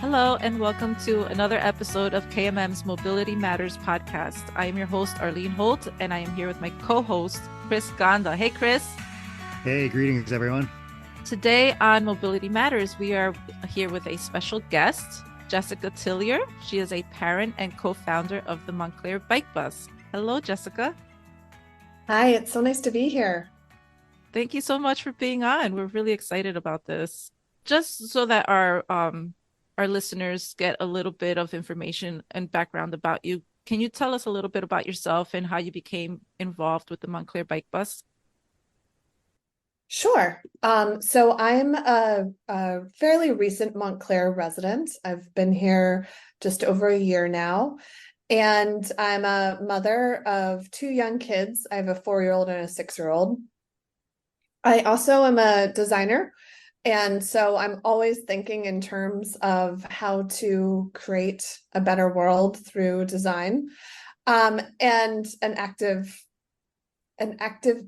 Hello, and welcome to another episode of KMM's Mobility Matters podcast. I am your host, Arlene Holt, and I am here with my co-host, Chris Ganda. Hey, Chris. Hey, greetings, everyone. Today on Mobility Matters, we are here with a special guest, Jessica Tillyer. She is a parent and co-founder of the Montclair Bike Bus. Hello, Jessica. Hi, it's so nice to be here. Thank you so much for being on. We're really excited about this. Just so that our listeners get a little bit of information and background about you, can you tell us a little bit about yourself and how you became involved with the Montclair Bike Bus? Sure. So I'm a fairly recent Montclair resident. I've been here just over a year now, and I'm a mother of two young kids. I have a 4-year-old and a 6-year-old. I also am a designer, and so I'm always thinking in terms of how to create a better world through design, and an active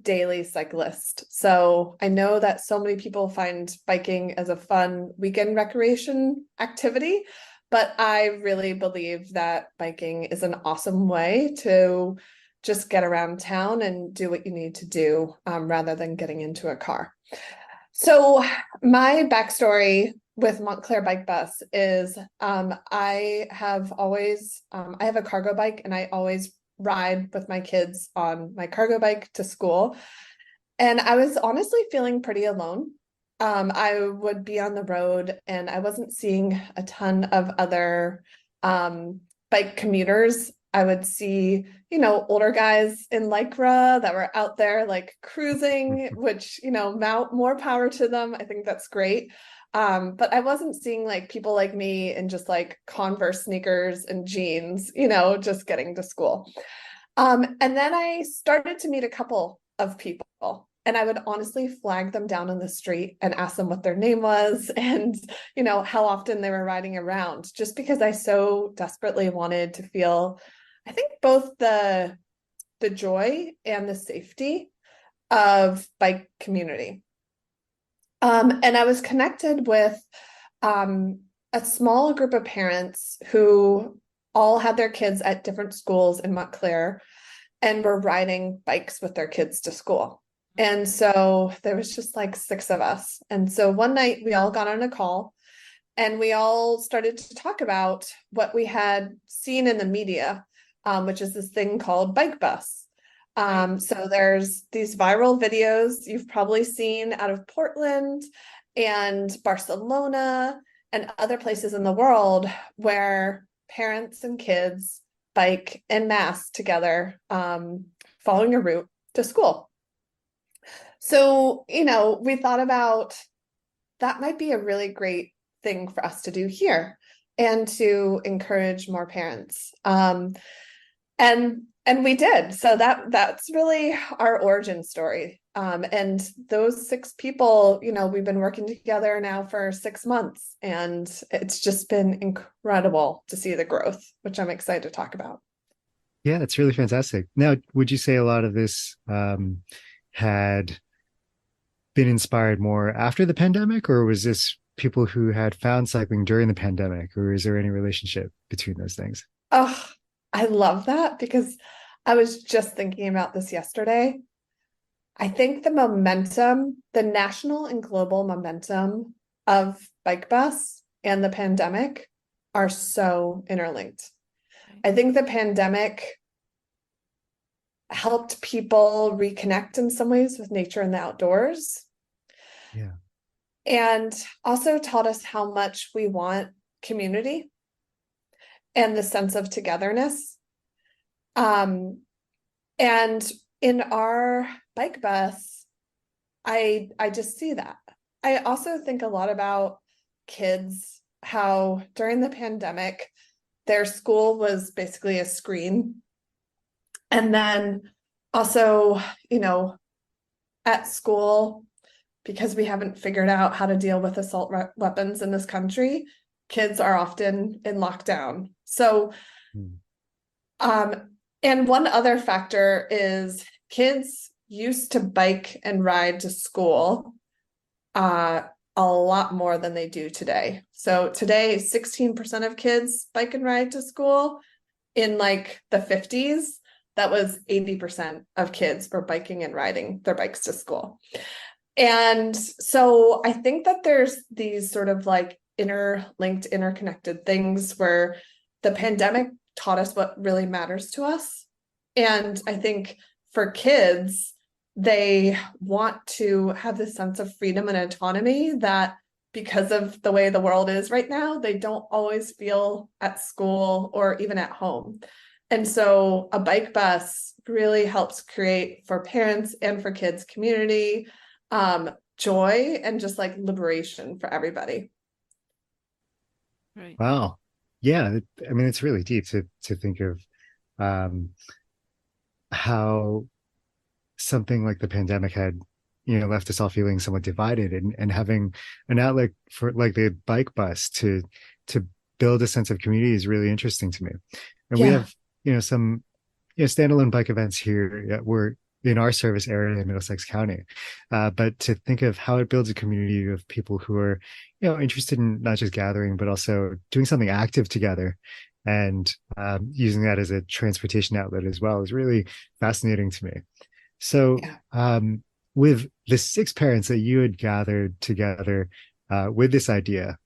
daily cyclist. So I know that so many people find biking as a fun weekend recreation activity, but I really believe that biking is an awesome way to just get around town and do what you need to do, rather than getting into a car. So my backstory with Montclair Bike Bus is I have a cargo bike, and I always ride with my kids on my cargo bike to school. And I was honestly feeling pretty alone. I would be on the road and I wasn't seeing a ton of other bike commuters. I would see, older guys in Lycra that were out there like cruising, which, more power to them. I think that's great. But I wasn't seeing like people like me in just like Converse sneakers and jeans, just getting to school. And then I started to meet a couple of people, and I would honestly flag them down in the street and ask them what their name was and, how often they were riding around, just because I so desperately wanted to feel, I think, both the joy and the safety of bike community. And I was connected with a small group of parents who all had their kids at different schools in Montclair and were riding bikes with their kids to school. And so there was just like 6 of us. And so one night we all got on a call and we all started to talk about what we had seen in the media, which is this thing called Bike Bus. So there's these viral videos you've probably seen out of Portland and Barcelona and other places in the world where parents and kids bike en masse together, following a route to school. So, we thought about that might be a really great thing for us to do here and to encourage more parents. And we did. So that's really our origin story. And those 6 people, we've been working together now for 6 months, and it's just been incredible to see the growth, which I'm excited to talk about. Yeah, it's really fantastic. Now, would you say a lot of this had been inspired more after the pandemic, or was this people who had found cycling during the pandemic, or is there any relationship between those things? Oh, I love that because I was just thinking about this yesterday. I think the national and global momentum of Bike Bus and the pandemic are so interlinked. I think the pandemic helped people reconnect in some ways with nature and the outdoors, Yeah. and also taught us how much we want community and the sense of togetherness. And in our bike bus, I just see that. I also think a lot about kids, how during the pandemic, their school was basically a screen. And then also, at school, because we haven't figured out how to deal with assault weapons in this country, kids are often in lockdown. So, Hmm. and one other factor is kids used to bike and ride to school a lot more than they do today. So today, 16% of kids bike and ride to school. In like the 50s, that was 80% of kids were biking and riding their bikes to school. And so I think that there's these sort of like interlinked, interconnected things where the pandemic taught us what really matters to us. And I think for kids, they want to have this sense of freedom and autonomy that because of the way the world is right now, they don't always feel at school or even at home. And so a bike bus really helps create for parents and for kids community, joy, and just like liberation for everybody. Right. Wow. Yeah, I mean, it's really deep to think of um, how something like the pandemic had, left us all feeling somewhat divided, and having an outlet for like the bike bus to build a sense of community is really interesting to me. And we Yeah. have, some, standalone bike events here. Yeah, we're in our service area in Middlesex County. But to think of how it builds a community of people who are, interested in not just gathering, but also doing something active together, and using that as a transportation outlet as well is really fascinating to me. So, Yeah. with the six parents that you had gathered together with this idea,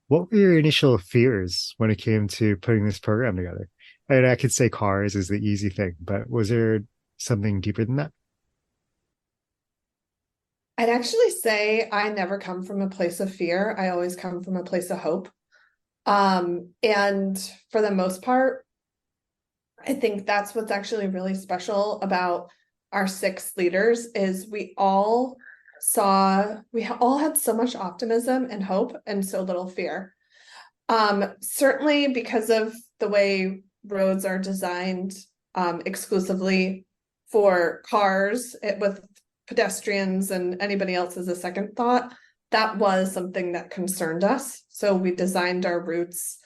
what were your initial fears when it came to putting this program together? And I could say cars is the easy thing, but was there something deeper than that? I'd actually say I never come from a place of fear. I always come from a place of hope. And for the most part, I think that's what's actually really special about our six leaders is we all had so much optimism and hope and so little fear. Certainly because of the way roads are designed exclusively for cars with pedestrians and anybody else as a second thought, that was something that concerned us. So we designed our routes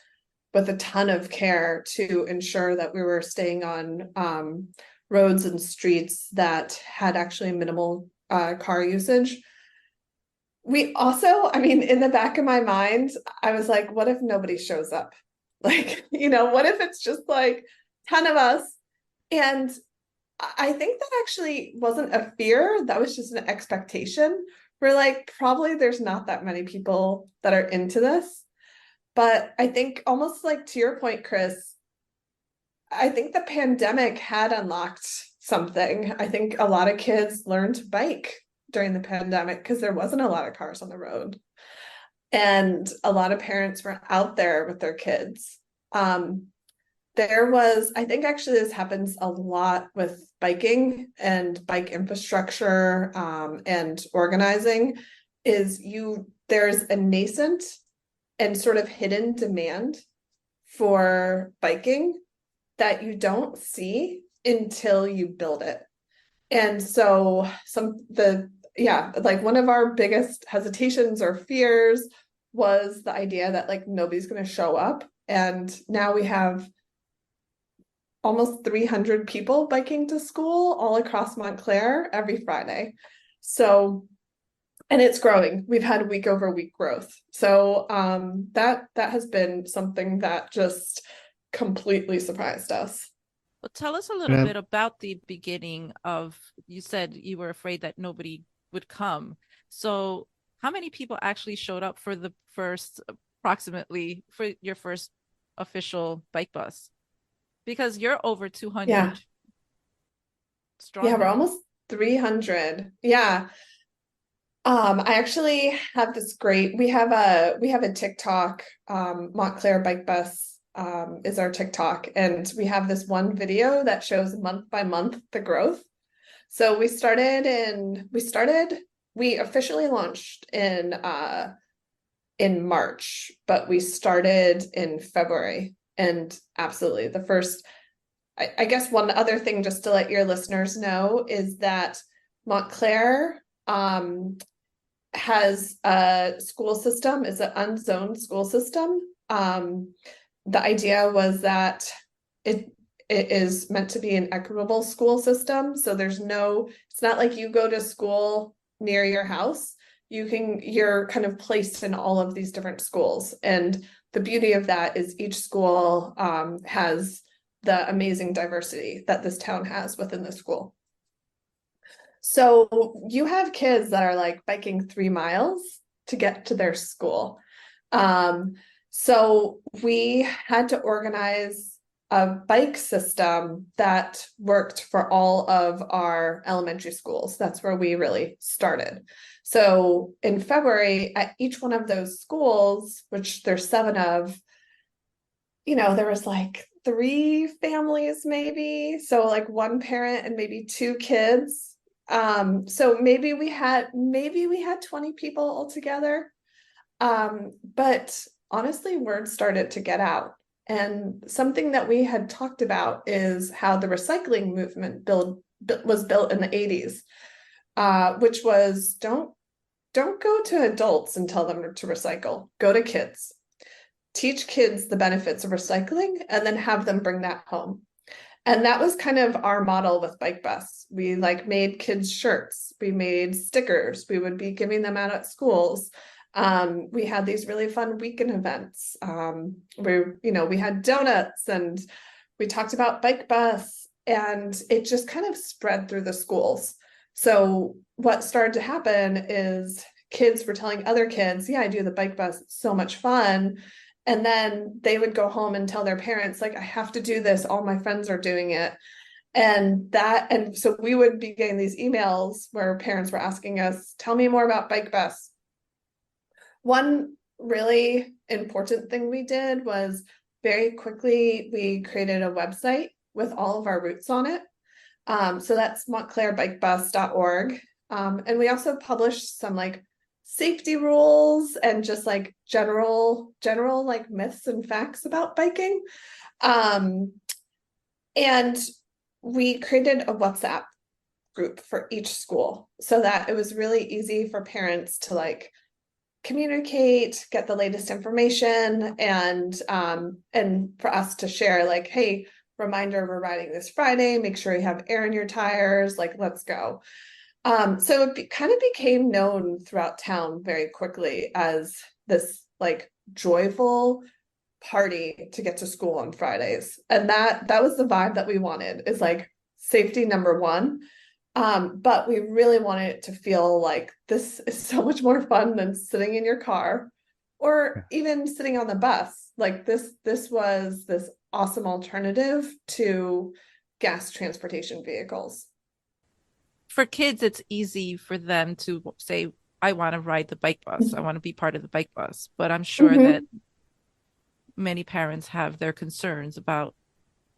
with a ton of care to ensure that we were staying on roads and streets that had actually minimal car usage. We also, I mean, in the back of my mind, I was like, what if nobody shows up? Like, what if it's just like 10 of us? And I think that actually wasn't a fear. That was just an expectation. We're like, probably there's not that many people that are into this. But I think almost like to your point, Chris, I think the pandemic had unlocked something. I think a lot of kids learned to bike during the pandemic because there wasn't a lot of cars on the road. And a lot of parents were out there with their kids. I think actually this happens a lot with biking and bike infrastructure and organizing, there's a nascent and sort of hidden demand for biking that you don't see until you build it. And so like one of our biggest hesitations or fears was the idea that like nobody's going to show up. And now we have almost 300 people biking to school all across Montclair every Friday. So, and it's growing. We've had week over week growth. So that has been something that just completely surprised us. Well, tell us a little And bit about the beginning of, you said you were afraid that nobody would come. So how many people actually showed up for the first, approximately, for your first official bike bus? Because you're over Yeah. 200 Yeah, strong we're now. almost 300. Yeah. I actually have we have a TikTok, Montclair Bike Bus is our TikTok, and we have this one video that shows month by month the growth. So we officially launched in March, but we started in February. And absolutely the first I guess one other thing just to let your listeners know is that Montclair has a school system, is an unzoned school system. The idea was that it it is meant to be an equitable school system. So it's not like you go to school near your house. you're kind of placed in all of these different schools. And the beauty of that is each school has the amazing diversity that this town has within the school. So you have kids that are like biking 3 miles to get to their school. Um, so we had to organize a bike system that worked for all of our elementary schools. That's where we really started. So in February, at each one of those schools, which there's 7 of, there was like 3 families maybe. So like 1 parent and maybe 2 kids. So maybe we had 20 people altogether. But honestly, word started to get out. And something that we had talked about is how the recycling movement was built in the 80s, which was don't go to adults and tell them to recycle. Go to kids. Teach kids the benefits of recycling and then have them bring that home. And that was kind of our model with Bike Bus. We like made kids shirts. We made stickers. We would be giving them out at schools. We had these really fun weekend events where, we had donuts and we talked about Bike Bus, and it just kind of spread through the schools. So what started to happen is kids were telling other kids, yeah, I do the Bike Bus. It's so much fun. And then they would go home and tell their parents, like, I have to do this. All my friends are doing it. And so we would be getting these emails where parents were asking us, tell me more about Bike Bus. One really important thing we did was very quickly, we created a website with all of our routes on it. So that's montclairbikebus.org. And we also published some like safety rules and just like general like myths and facts about biking. And we created a WhatsApp group for each school so that it was really easy for parents to like communicate, get the latest information, and for us to share like, hey, reminder, we're riding this Friday, make sure you have air in your tires, like, let's go. So it kind of became known throughout town very quickly as this like joyful party to get to school on Fridays. And that was the vibe that we wanted, is like safety number one. But we really wanted it to feel like this is so much more fun than sitting in your car or even sitting on the bus. Like this was this awesome alternative to gas transportation vehicles. For kids, it's easy for them to say, I want to ride the bike bus. I want to be part of the bike bus. But I'm sure that many parents have their concerns about,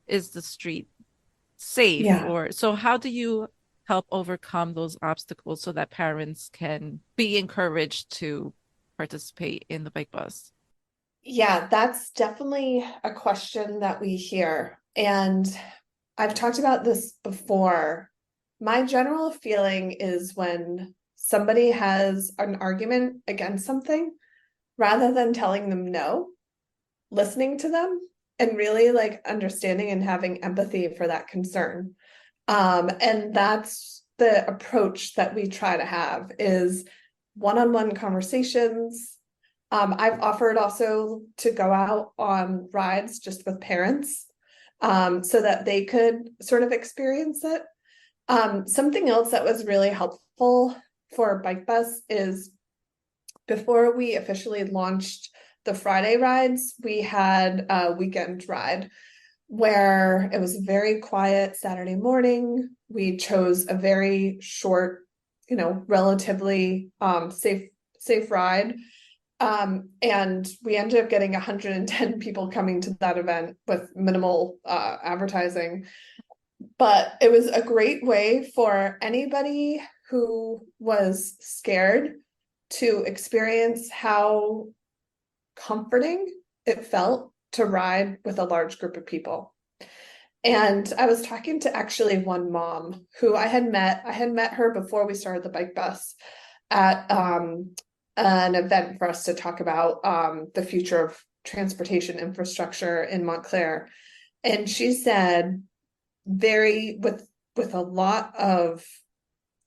is the street safe? Yeah. Or so how do you help overcome those obstacles so that parents can be encouraged to participate in the bike bus? Yeah, that's definitely a question that we hear. And I've talked about this before. My general feeling is when somebody has an argument against something, rather than telling them no, listening to them and really like understanding and having empathy for that concern. And that's the approach that we try to have, is one-on-one conversations. I've offered also to go out on rides just with parents, so that they could sort of experience it. Something else that was really helpful for Bike Bus is before we officially launched the Friday rides, we had a weekend ride where it was a very quiet Saturday morning. We chose a very short, relatively safe ride. And we ended up getting 110 people coming to that event with minimal advertising. But it was a great way for anybody who was scared to experience how comforting it felt to ride with a large group of people. And I was talking to actually one mom who I had met her before we started the bike bus at an event for us to talk about the future of transportation infrastructure in Montclair. And she said, with a lot of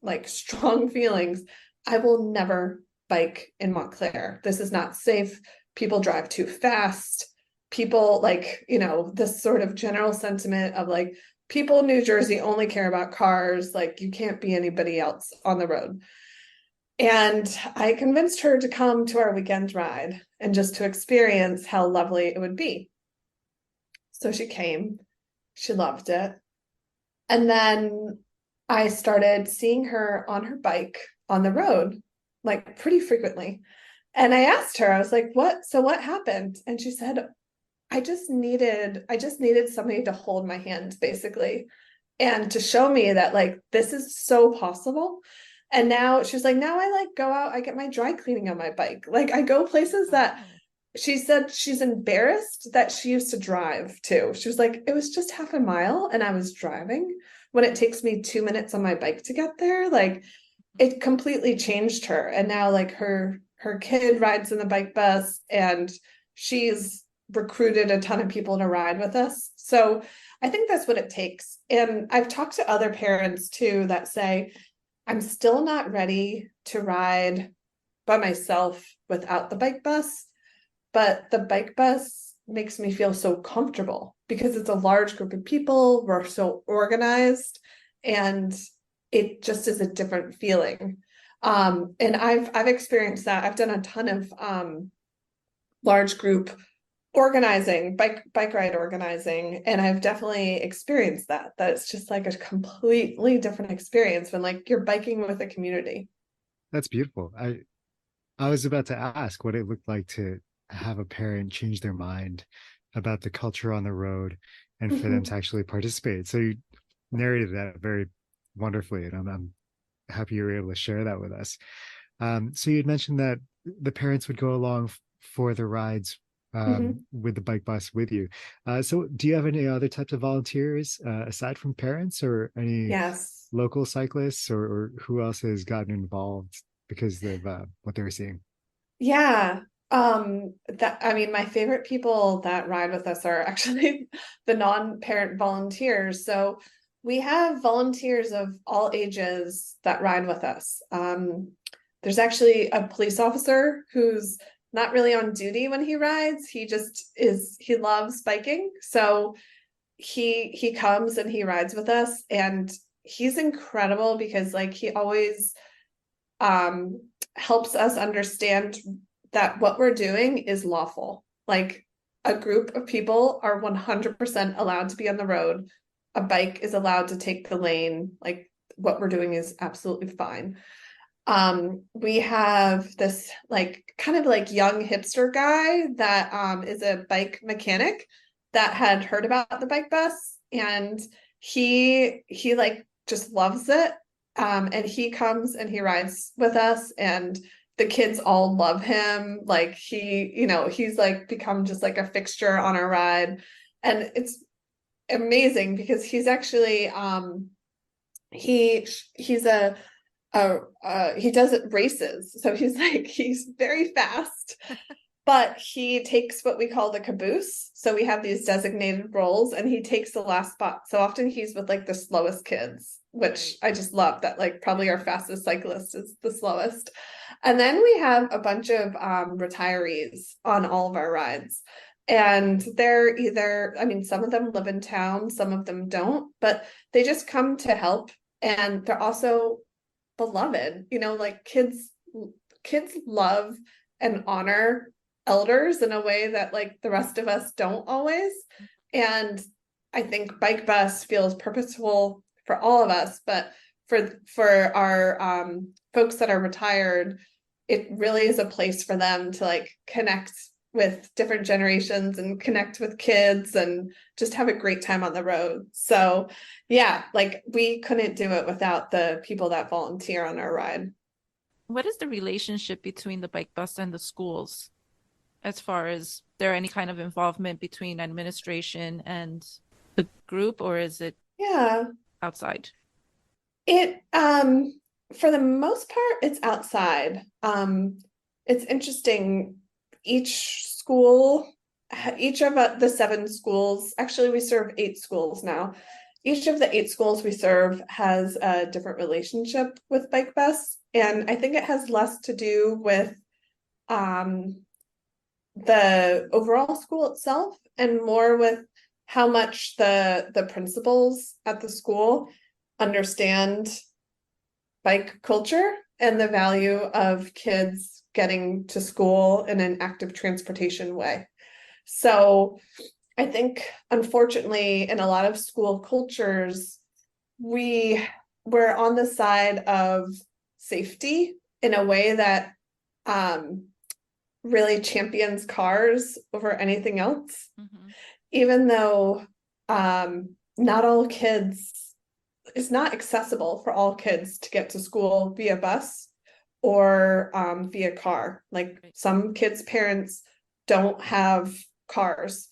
like strong feelings, I will never bike in Montclair. This is not safe. People drive too fast. People like, this sort of general sentiment of like, people in New Jersey only care about cars. Like, you can't be anybody else on the road. And I convinced her to come to our weekend ride and just to experience how lovely it would be. So she came, she loved it. And then I started seeing her on her bike on the road, like pretty frequently. And I asked her, I was like, what happened? And she said, I just needed somebody to hold my hand, basically, and to show me that like this is so possible. And now she's like, now I like go out, I get my dry cleaning on my bike. Like I go places that she said she's embarrassed that she used to drive too. She was like, it was just half a mile and I was driving when it takes me 2 minutes on my bike to get there. Like it completely changed her. And now like her kid rides in the bike bus and she's recruited a ton of people to ride with us. So I think that's what it takes. And I've talked to other parents too that say, I'm still not ready to ride by myself without the bike bus, but the bike bus makes me feel so comfortable because it's a large group of people. We're so organized and it just is a different feeling. And I've experienced that. I've done a ton of large group organizing, bike ride organizing, and I've definitely experienced that it's just like a completely different experience when like you're biking with a community. That's beautiful. I was about to ask what it looked like to have a parent change their mind about the culture on the road and for them to actually participate. So you narrated that very wonderfully, and I'm happy you were able to share that with us. So you had mentioned that the parents would go along for the rides with the bike bus with you. So do you have any other types of volunteers aside from parents or any Yes. local cyclists or who else has gotten involved because of what they were seeing? Yeah. That I mean, my favorite people that ride with us are actually the non-parent volunteers. So we have volunteers of all ages that ride with us. There's actually a police officer who's not really on duty when he rides. He loves biking. So he comes and he rides with us and he's incredible because like he always helps us understand that what we're doing is lawful. Like a group of people are 100% allowed to be on the road. A bike is allowed to take the lane. Like what we're doing is absolutely fine. We have this like kind of like young hipster guy that is a bike mechanic that had heard about the bike bus and he like just loves it. And he comes and he rides with us and the kids all love him. Like he's like become just like a fixture on our ride. And it's amazing because he's actually he's he does it races. So he's very fast, but he takes what we call the caboose. So we have these designated roles and he takes the last spot. So often he's with like the slowest kids, which I just love that like probably our fastest cyclist is the slowest. And then we have a bunch of retirees on all of our rides. And they're either, I mean, some of them live in town, some of them don't, but they just come to help. And they're also beloved, like kids love and honor elders in a way that like the rest of us don't always. And I think bike bus feels purposeful for all of us, but for our folks that are retired, it really is a place for them to like connect with different generations and connect with kids and just have a great time on the road. So yeah, like we couldn't do it without the people that volunteer on our ride. What is the relationship between the bike bus and the schools as far as there any kind of involvement between administration and the group, or is it Yeah, outside? it for the most part it's outside. It's interesting. Each of the 7 schools, actually we serve 8 schools now. Each of the 8 schools we serve has a different relationship with bike bus. And I think it has less to do with um, the overall school itself and more with how much the principals at the school understand bike culture and the value of kids getting to school in an active transportation way. So I think, unfortunately, in a lot of school cultures, we we're on the side of safety in a way that um, really champions cars over anything else, Mm-hmm. even though not all kids, it's not accessible for all kids to get to school via bus or via car. Like Right. some kids' parents don't have cars.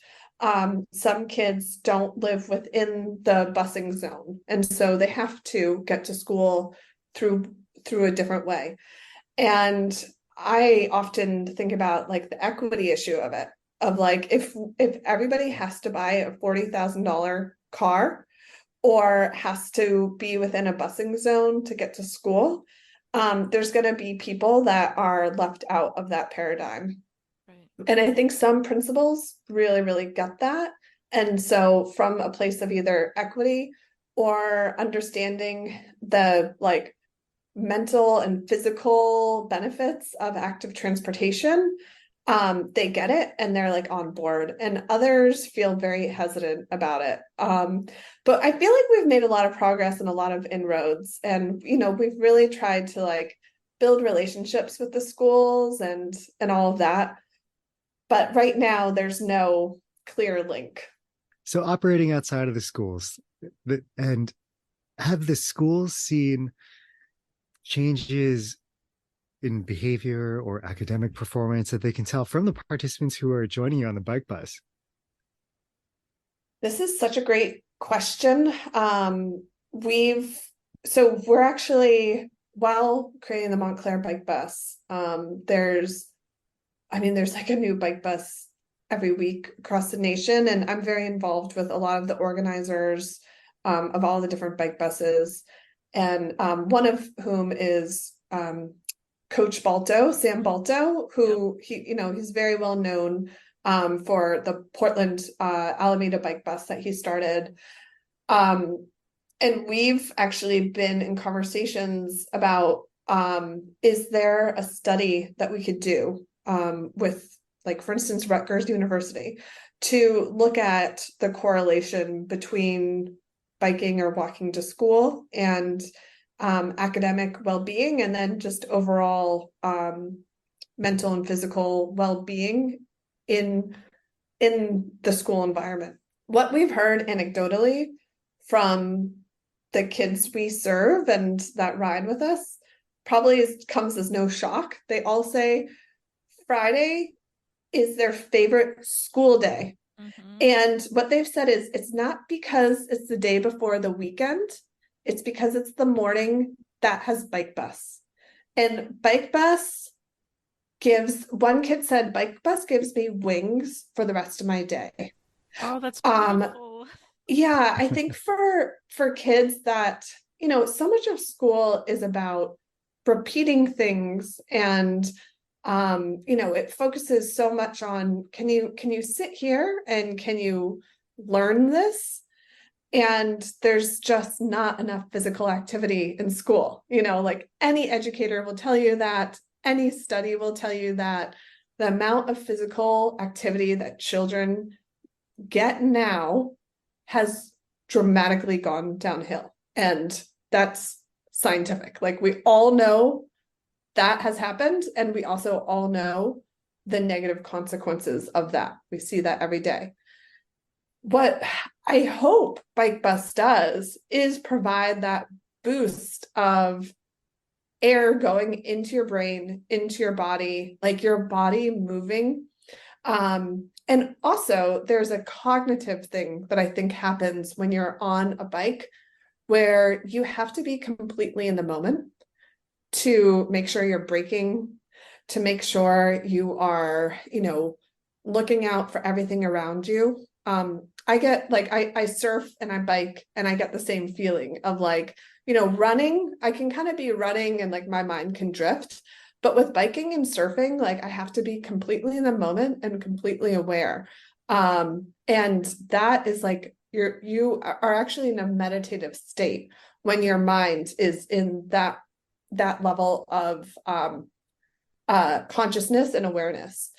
Some kids don't live within the busing zone, and so they have to get to school through through a different way. And I often think about like the equity issue of it, of like if everybody has to buy a $40,000 car or has to be within a busing zone to get to school, there's going to be people that are left out of that paradigm. Right. And I think some principals really, really get that. And so from a place of either equity or understanding the like mental and physical benefits of active transportation, they get it and they're like on board, and others feel very hesitant about it. But I feel like we've made a lot of progress and a lot of inroads, and we've really tried to like build relationships with the schools and all of that. But right now there's no clear link. So operating outside of the schools, and have the schools seen changes in behavior or academic performance that they can tell from the participants who are joining you on the bike bus? This is such a great question. We've we're actually, while creating the Montclair bike bus, there's like a new bike bus every week across the nation, and I'm very involved with a lot of the organizers of all the different bike buses, and one of whom is Coach Balto, Sam Balto, Yep. who he's very well known for the Portland Alameda bike bus that he started. Um, and we've actually been in conversations about is there a study that we could do with, like, for instance, Rutgers University to look at the correlation between biking or walking to school and academic well-being, and then just overall mental and physical well-being in the school environment. What we've heard anecdotally from the kids we serve and that ride with us comes as no shock. They all say Friday is their favorite school day. Mm-hmm. And what they've said is it's not because it's the day before the weekend, it's because it's the morning that has bike bus. And bike bus one kid said, bike bus gives me wings for the rest of my day. Oh, that's Um, beautiful. yeah, I think for kids that, so much of school is about repeating things, and it focuses so much on can you sit here and can you learn this? And there's just not enough physical activity in school. Like any educator will tell you that, any study will tell you that the amount of physical activity that children get now has dramatically gone downhill. And that's scientific. Like we all know that has happened. And we also all know the negative consequences of that. We see that every day. What I hope Bike Bus does is provide that boost of air going into your brain, into your body, like your body moving. And also there's a cognitive thing that I think happens when you're on a bike where you have to be completely in the moment to make sure you're braking, to make sure you are, looking out for everything around you. I get like I surf and I bike and I get the same feeling of like, running, I can kind of be running and like my mind can drift. But with biking and surfing, like I have to be completely in the moment and completely aware. And that is like you are actually in a meditative state when your mind is in that level of consciousness and awareness.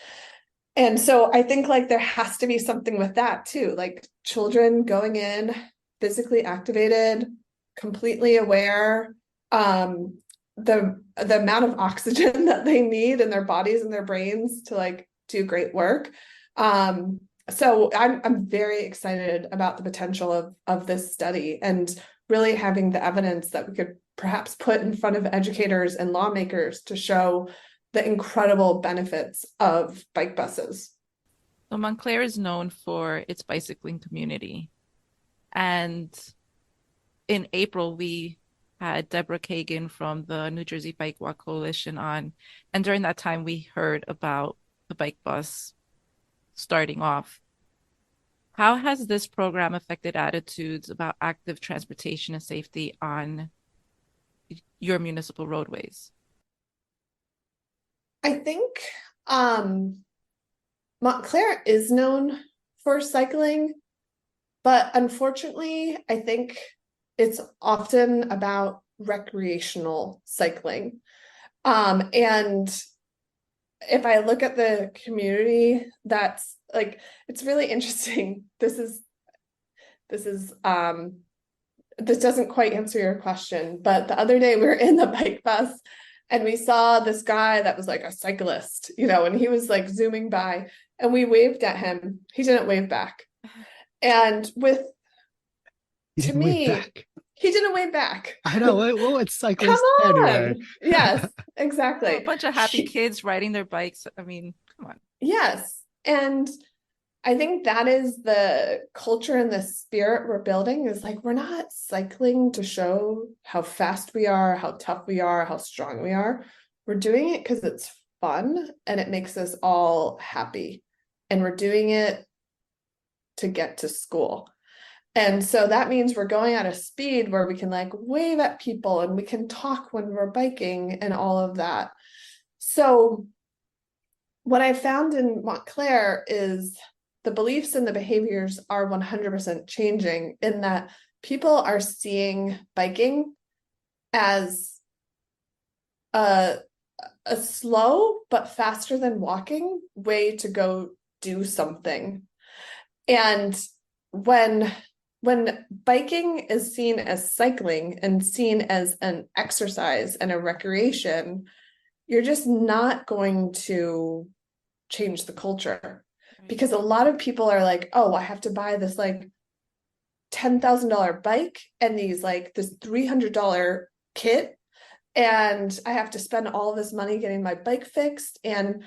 And so I think like there has to be something with that too, like children going in physically activated, completely aware, the amount of oxygen that they need in their bodies and their brains to like do great work. So I'm very excited about the potential of this study and really having the evidence that we could perhaps put in front of educators and lawmakers to show the incredible benefits of bike buses. So Montclair is known for its bicycling community. And in April, we had Deborah Kagan from the New Jersey Bike Walk Coalition on. And during that time, we heard about the bike bus starting off. How has this program affected attitudes about active transportation and safety on your municipal roadways? I think Montclair is known for cycling, but unfortunately, I think it's often about recreational cycling. And if I look at the community, that's like, it's really interesting. This doesn't quite answer your question, but the other day we were in the bike bus and we saw this guy that was like a cyclist, and he was like zooming by and we waved at him. He didn't wave back. And He to didn't wave me, back. he didn't wave back. I know what Come cyclist anyway. on. Yes, Oh, a exactly. bunch of happy kids riding their bikes. I mean, come on. Yes. And I think that is the culture and the spirit we're building is like, we're not cycling to show how fast we are, how tough we are, how strong we are. We're doing it because it's fun and it makes us all happy. And we're doing it to get to school. And so that means we're going at a speed where we can like wave at people and we can talk when we're biking and all of that. So what I found in Montclair is the beliefs and the behaviors are 100% changing in that people are seeing biking as a slow but faster than walking way to go do something. And when biking is seen as cycling and seen as an exercise and a recreation, you're just not going to change the culture. Because a lot of people are like, oh, I have to buy this like $10,000 bike and this $300 kit, and I have to spend all this money getting my bike fixed. And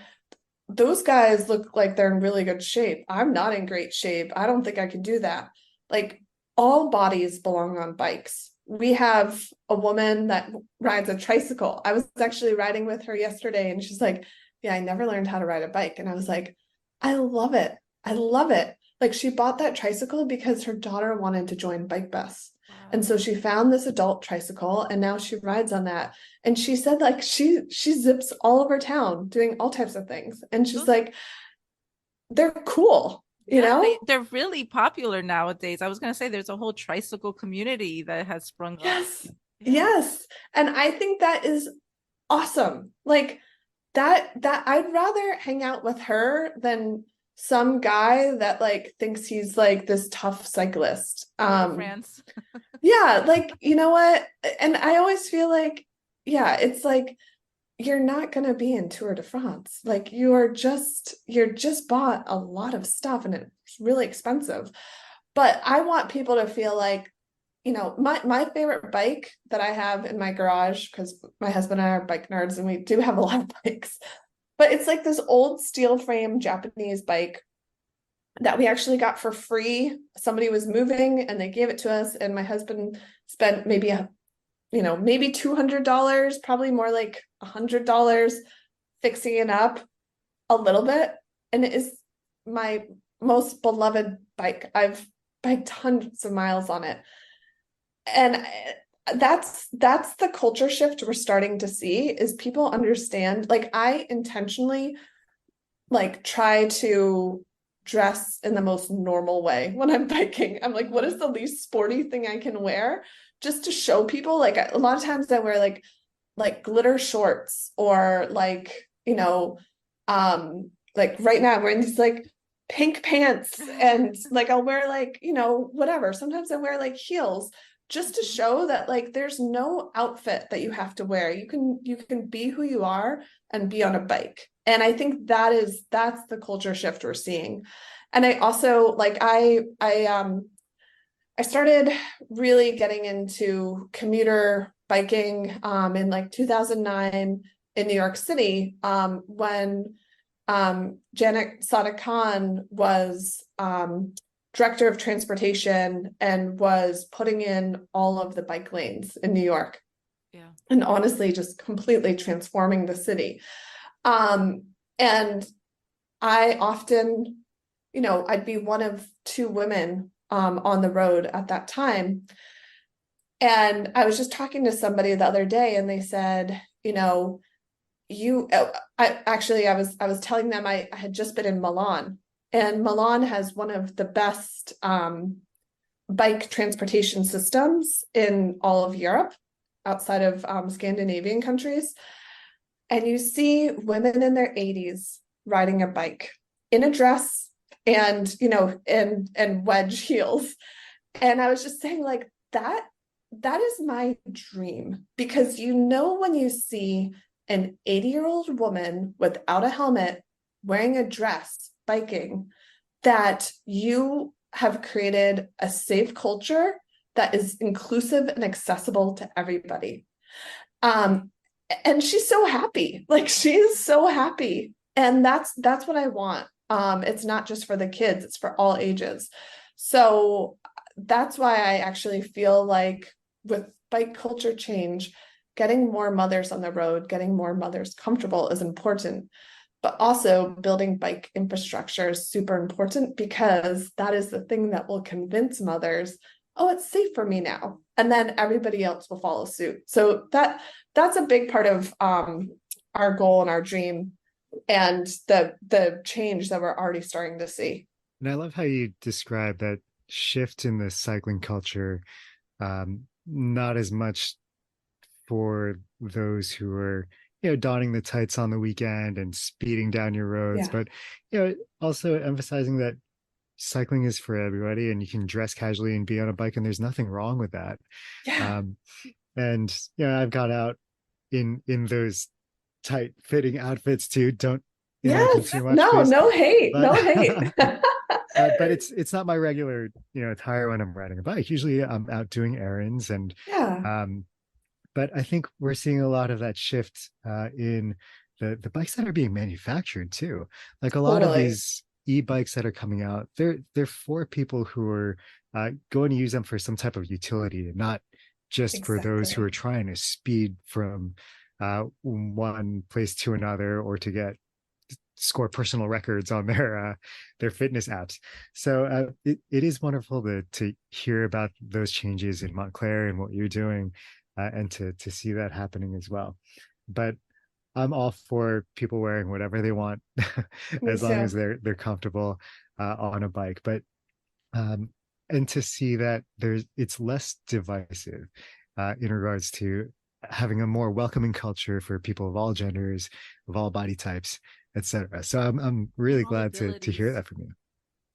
those guys look like they're in really good shape. I'm not in great shape. I don't think I can do that. Like, all bodies belong on bikes. We have a woman that rides a tricycle. I was actually riding with her yesterday and she's like, yeah, I never learned how to ride a bike. And I was like, I love it. I love it. Like, she bought that tricycle because her daughter wanted to join bike bus. Wow. And so she found this adult tricycle and now she rides on that. And she said like she zips all over town doing all types of things. And she's like, they're cool, They're really popular nowadays. I was going to say there's a whole tricycle community that has sprung up. Yes. Yeah. Yes. And I think that is awesome. Like that I'd rather hang out with her than some guy that like thinks he's like this tough cyclist. France. Yeah, like, you know what? And I always feel like, yeah, it's like you're not going to be in Tour de France. Like you're just bought a lot of stuff and it's really expensive. But I want people to feel like, my favorite bike that I have in my garage, because my husband and I are bike nerds and we do have a lot of bikes, but it's like this old steel frame Japanese bike that we actually got for free. Somebody was moving and they gave it to us, and my husband spent maybe $200, probably more like $100 fixing it up a little bit. And it is my most beloved bike. I've biked hundreds of miles on it. And that's the culture shift we're starting to see is people understand. Like I intentionally like try to dress in the most normal way when I'm biking. I'm like, what is the least sporty thing I can wear? Just to show people. Like a lot of times I wear like glitter shorts or like right now I'm wearing these like pink pants and like I'll wear like, whatever. Sometimes I wear like heels just to show that like there's no outfit that you have to wear. You can be who you are and be on a bike. And I think that's the culture shift we're seeing. And I also like I started really getting into commuter biking in like 2009 in New York City when Janet Sada-Khan was director of transportation and was putting in all of the bike lanes in New York. Yeah. And honestly, just completely transforming the city. And I often, I'd be one of two women on the road at that time. And I was just talking to somebody the other day and they said, I was telling them I had just been in Milan, and Milan has one of the best bike transportation systems in all of Europe outside of Scandinavian countries. And you see women in their 80s riding a bike in a dress and and wedge heels. And I was just saying like that is my dream, because when you see an 80-year-old woman without a helmet wearing a dress biking, that you have created a safe culture that is inclusive and accessible to everybody. And she's so happy. Like she is so happy. And that's what I want. It's not just for the kids, it's for all ages. So that's why I actually feel like with bike culture change, getting more mothers on the road, getting more mothers comfortable is important. But also building bike infrastructure is super important, because that is the thing that will convince mothers, oh, it's safe for me now. And then everybody else will follow suit. So that's a big part of our goal and our dream, and the change that we're already starting to see. And I love how you describe that shift in the cycling culture, not as much for those who are, donning the tights on the weekend and speeding down your roads, Yeah. but, also emphasizing that cycling is for everybody and you can dress casually and be on a bike and there's nothing wrong with that. Yeah. Um, and, I've got out in those tight fitting outfits too. Don't imagine Yes. too much, No, please. no hate. But No hate. but it's not my regular attire when I'm riding a bike. Usually I'm out doing errands and Yeah. um but I think we're seeing a lot of that shift in the bikes that are being manufactured too. Like a lot of Totally. these e-bikes that are coming out, they're for people who are going to use them for some type of utility, and not just for those who are Exactly. trying to speed from one place to another, or to score personal records on their fitness apps. So it is wonderful to hear about those changes in Montclair and what you're doing, and to see that happening as well. But I'm all for people wearing whatever they want, Me as long too. as they're comfortable on a bike. But um, and to see that it's less divisive in regards to having a more welcoming culture for people of all genders, of all body types, etc. So I'm really All glad to hear abilities. that from you.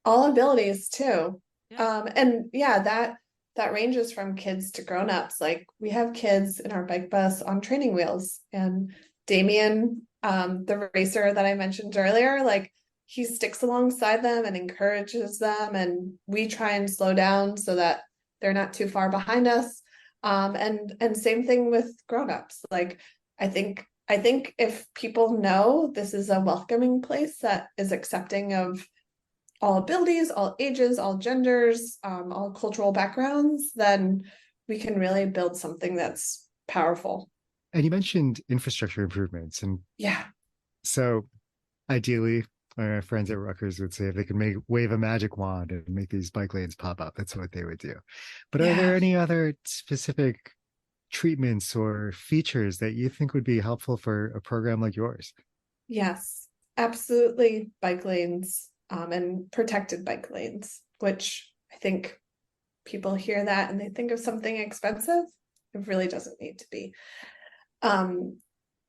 All abilities too. Yeah. And yeah, that ranges from kids to grown-ups. Like we have kids in our bike bus on training wheels, and Damien, the racer that I mentioned earlier, like he sticks alongside them and encourages them, and we try and slow down so that they're not too far behind us. And same thing with grown-ups. Like I think if people know this is a welcoming place that is accepting of all abilities, all ages, all genders, all cultural backgrounds, then we can really build something that's powerful. And you mentioned infrastructure improvements, and Yeah. so ideally, my friends at Rutgers would say if they could wave a magic wand and make these bike lanes pop up, that's what they would do. But are there Yeah. any other specific treatments or features that you think would be helpful for a program like yours? Yes, absolutely. Bike lanes, and protected bike lanes, which I think people hear that and they think of something expensive. It really doesn't need to be. Um,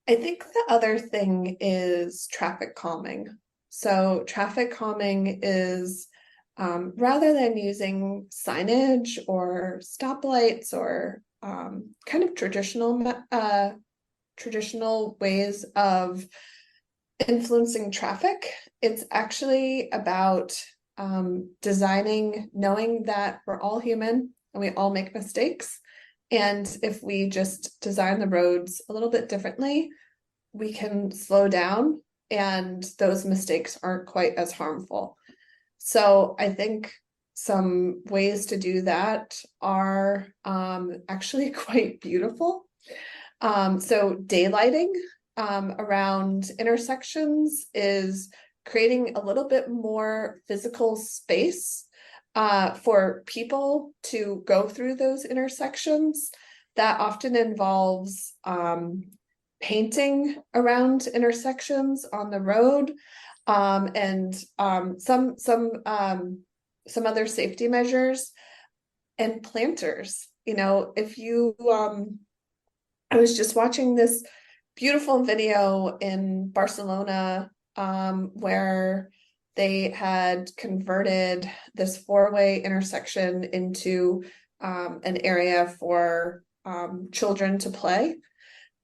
I think the other thing is traffic calming. So traffic calming is, rather than using signage or stoplights or kind of traditional ways of influencing traffic, it's actually about designing, knowing that we're all human and we all make mistakes. And if we just design the roads a little bit differently, we can slow down and those mistakes aren't quite as harmful. So I think some ways to do that are actually quite beautiful. So daylighting around intersections is creating a little bit more physical space for people to go through those intersections. That often involves painting around intersections on the road, and some other safety measures and planters. You know, if you I was just watching this beautiful video in Barcelona, where they had converted this four-way intersection into an area for children to play.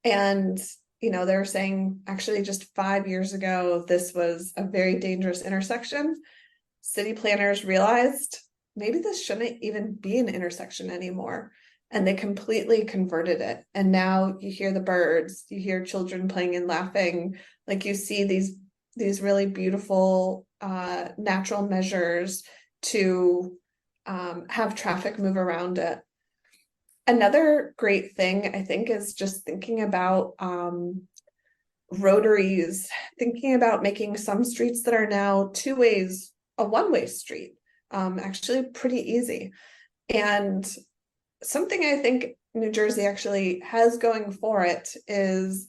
And, you know, they're saying actually just 5 years ago, this was a very dangerous intersection. City planners realized maybe this shouldn't even be an intersection anymore. And they completely converted it. And now you hear the birds, you hear children playing and laughing, like you see these really beautiful natural measures to have traffic move around it. Another great thing I think is just thinking about rotaries, thinking about making some streets that are now two ways a one-way street, actually pretty easy. And something I think New Jersey actually has going for it is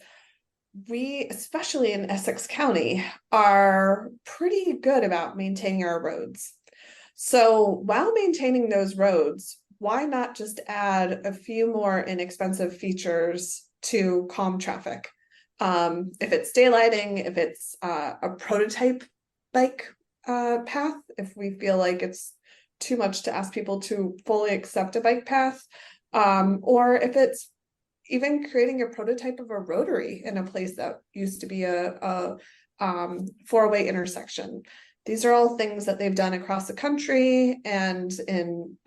we, especially in Essex County, are pretty good about maintaining our roads. So while maintaining those roads, why not just add a few more inexpensive features to calm traffic? If it's daylighting, if it's a prototype bike path, if we feel like it's too much to ask people to fully accept a bike path, or if it's even creating a prototype of a rotary in a place that used to be a four-way intersection. These are all things that they've done across the country and in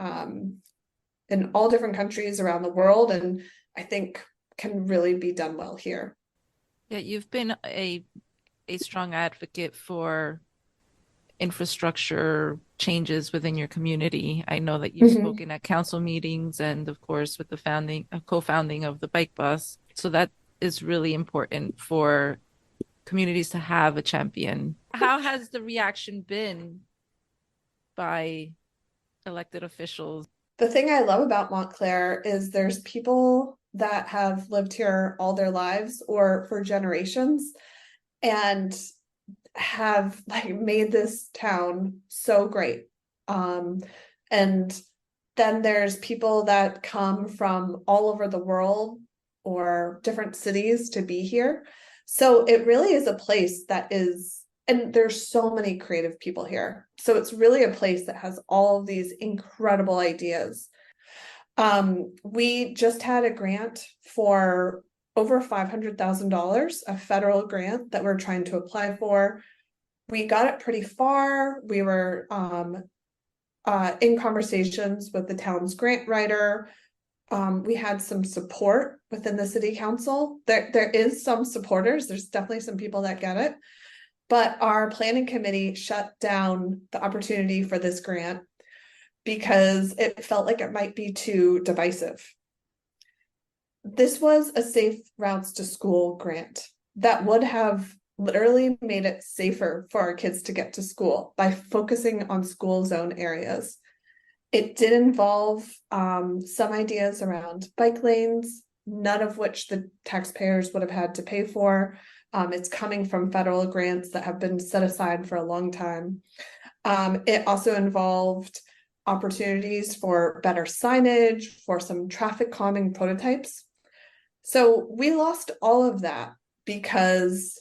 all different countries around the world, and I think can really be done well here. Yeah, you've been a strong advocate for infrastructure changes within your community. I know that you've Mhm. spoken at council meetings and of course with the co-founding of the bike bus. So that is really important for communities to have a champion. How has the reaction been by elected officials? The thing I love about Montclair is there's people that have lived here all their lives or for generations and have like made this town so great. And then there's people that come from all over the world or different cities to be here. So it really is a place that is, and there's so many creative people here. So it's really a place that has all of these incredible ideas. We just had a grant for over $500,000, a federal grant that we're trying to apply for. We got it pretty far. We were in conversations with the town's grant writer. We had some support within the city council. There is some supporters. There's definitely some people that get it. But our planning committee shut down the opportunity for this grant because it felt like it might be too divisive. This was a safe routes to school grant that would have literally made it safer for our kids to get to school by focusing on school zone areas. It did involve some ideas around bike lanes, none of which the taxpayers would have had to pay for. It's coming from federal grants that have been set aside for a long time. It also involved opportunities for better signage, for some traffic calming prototypes. So we lost all of that because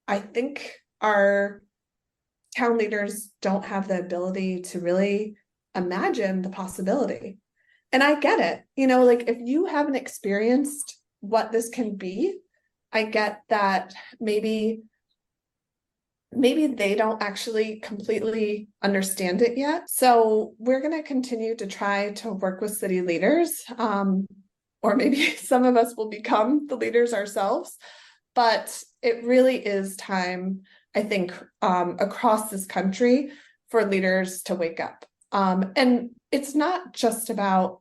I think our town leaders don't have the ability to really imagine the possibility. And I get it. Like if you haven't experienced what this can be, I get that maybe they don't actually completely understand it yet. So we're going to continue to try to work with city leaders, or maybe some of us will become the leaders ourselves. But it really is time, I think, across this country for leaders to wake up. And it's not just about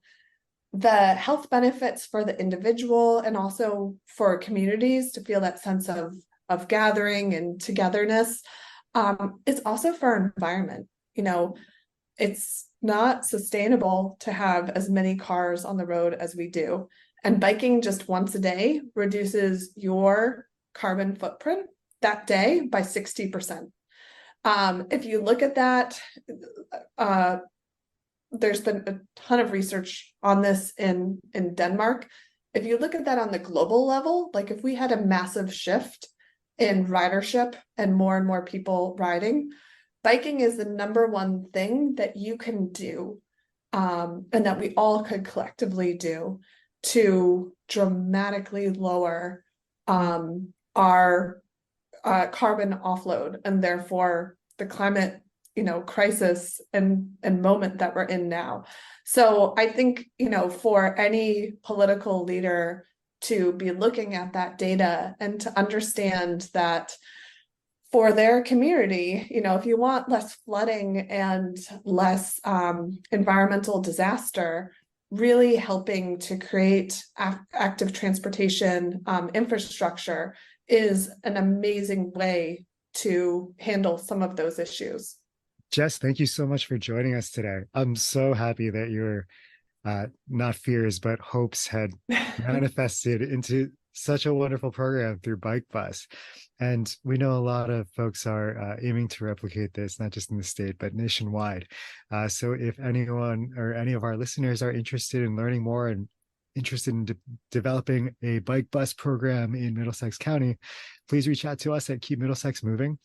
the health benefits for the individual and also for communities to feel that sense of gathering and togetherness. It's also for our environment. It's not sustainable to have as many cars on the road as we do. And biking just once a day reduces your carbon footprint that day by 60%. If you look at that, there's been a ton of research on this in Denmark. If you look at that on the global level, like if we had a massive shift in ridership and more people riding, biking is the number one thing that you can do, and that we all could collectively do to dramatically lower our carbon offload and therefore the climate crisis and moment that we're in now. So I think for any political leader to be looking at that data and to understand that for their community, if you want less flooding and less environmental disaster, really helping to create active transportation infrastructure is an amazing way to handle some of those issues. Jess, thank you so much for joining us today. I'm so happy that your not fears, but hopes had manifested into such a wonderful program through Bike Bus. And we know a lot of folks are aiming to replicate this, not just in the state, but nationwide. So if anyone or any of our listeners are interested in learning more and interested in developing a bike bus program in Middlesex County, please reach out to us at Keep Middlesex Moving.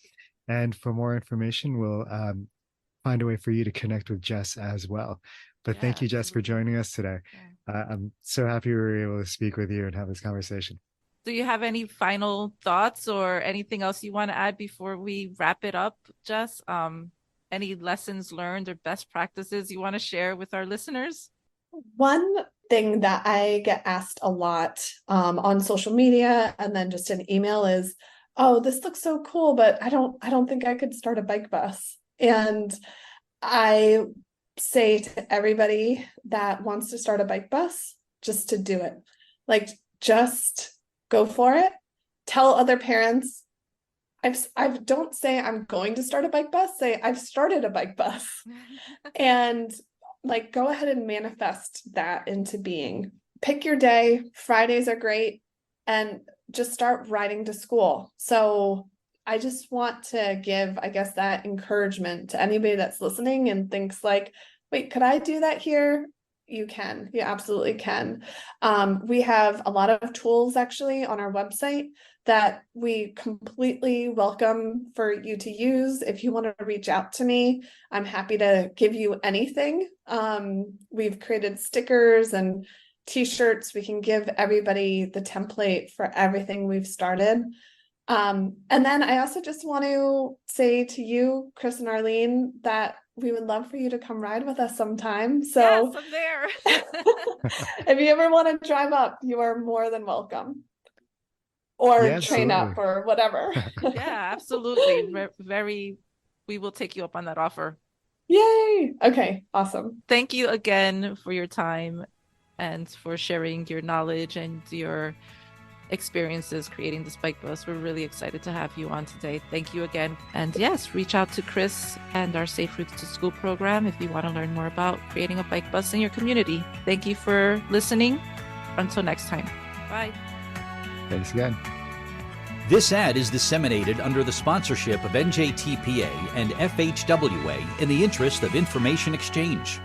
And for more information, we'll find a way for you to connect with Jess as well. But thank you, Jess, for joining us today. I'm so happy we were able to speak with you and have this conversation. Do you have any final thoughts or anything else you want to add before we wrap it up, Jess? Any lessons learned or best practices you want to share with our listeners? One thing that I get asked a lot on social media and then just in email is, oh, this looks so cool, but I don't think I could start a bike bus. And I say to everybody that wants to start a bike bus, just to do it. Like, just go for it. Tell other parents. I don't say I'm going to start a bike bus, say I've started a bike bus. And like, go ahead and manifest that into being. Pick your day. Fridays are great. And just start riding to school. So I just want to give, I guess, that encouragement to anybody that's listening and thinks like, wait, could I do that here? You can. You absolutely can. We have a lot of tools actually on our website that we completely welcome for you to use. If you want to reach out to me, I'm happy to give you anything. We've created stickers and t-shirts. We can give everybody the template for everything we've started. And then I also just want to say to you, Chris and Arlene, that we would love for you to come ride with us sometime. So yes, I'm there. if you ever want to drive up, you are more than welcome. Or Yeah, train absolutely. up or whatever. Yeah, absolutely. We will take you up on that offer. Yay. Okay, awesome. Thank you again for your time and for sharing your knowledge and your experiences creating this bike bus. We're really excited to have you on today. Thank you again. And yes, reach out to Chris and our Safe Routes to School program if you want to learn more about creating a bike bus in your community. Thank you for listening. Until next time. Bye. Thanks again. This ad is disseminated under the sponsorship of NJTPA and FHWA in the interest of information exchange.